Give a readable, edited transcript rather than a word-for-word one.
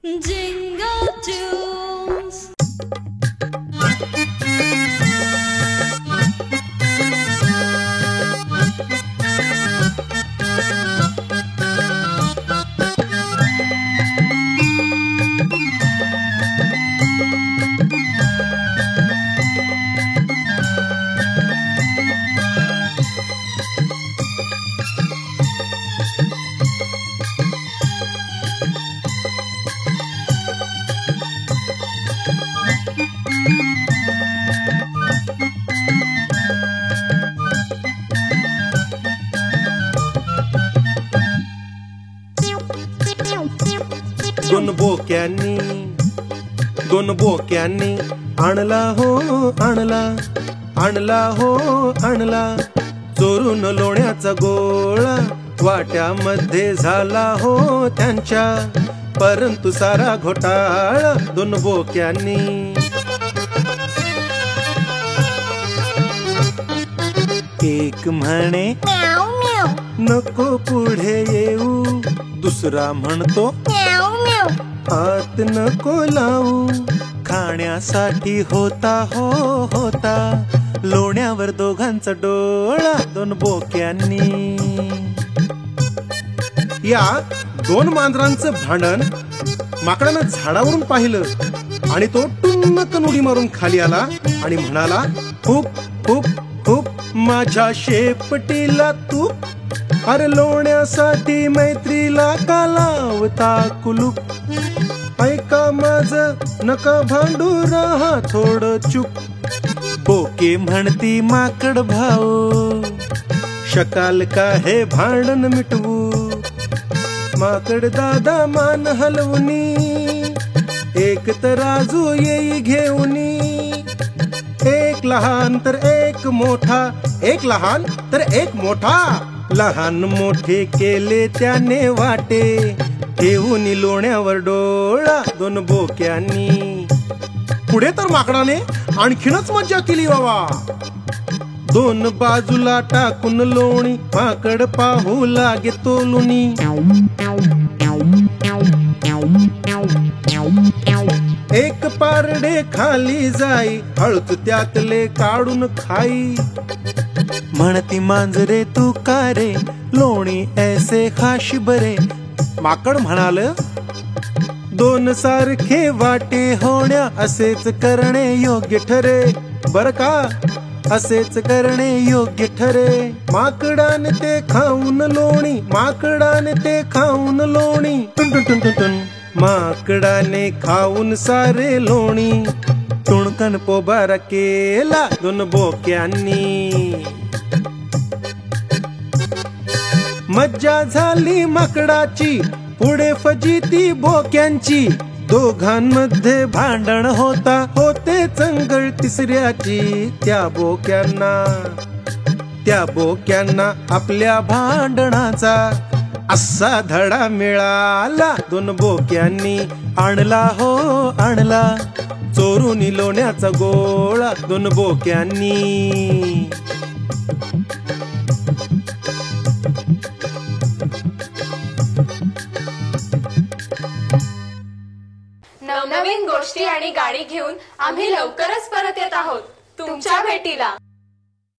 Jingle tunes. दोन बोक्यांनी आणला हो आणला चोरून लोण्याचा गोळा वाट्यामध्ये झाला हो त्यांच्या, परंतु सारा घोटाळा दोन बोक्यांनी. एक म्हणे नको पुढे येऊ, दुसरा म्हणतो हात नको लावू. खाण्यासाठी होता लोण्यावर दोघांचा डोळा दोन बोक्यांनी. या दोन मांजरांचं भांडण माकडानं झाडावरून पाहिलं आणि तो टुन्नकन उडी मारून खाली आला आणि म्हणाला, खूप खूप खूप माझ्या शेपटीला तू. अरे लोण्यासाठी मैत्रीला का लावता कुलूप. ऐका माझं नका भांडू, राहा थोडं चूप. बोके म्हणती माकड भाऊ, शकाल का हे भांडण मिटवू. माकड दादा मान हलवूनी, एक तराजू येई घेऊनी. एक लहान तर एक मोठा, एक लहान तर एक मोठा. लहान मोठे केले त्याने वाटे, ठेवून लोण्यावर डोळा दोन बोक्यांनी. पुढे तर माकडाने आणखीनच मज्जा केली बाबा. दोन बाजूला टाकून लोणी माकड पाहू लागे तोलुनी. एक पारडे खाली जाई, हळूच त्यातले काढून खाई. म्हणती मांजरे तू का रे, लोणी ऐसे खाशी बरे. माकड म्हणाल, दोन सारखे वाटे होण्या असेच करणे योग्य ठरे. बर का, असेच करणे योग्य ठरे. माकडाने ते खाऊन लोणी, माकडाने ते खाऊन लोणी. टुन टुन टुन टुन टुन. माकडाने खाऊन सारे लोणी, टुणकन पोबारा केला दोन बोक्यांनी. मज्जा झाली माकडाची, पुढे फजिती बोक्यांची. दोघांमध्ये भांडण होते चंगळ तिसऱ्याची. त्या बोक्यांना आपल्या भांडणाचा असा धडा मिळाला दोन बोक्यांनी. आणला हो आणला, चोरून लोण्याचा गोळा दोन बोक्यांनी. नवनवीन गोष्टी आणि गाणी घेऊन आम्ही लवकरच परत येत आहोत तुमच्या भेटीला.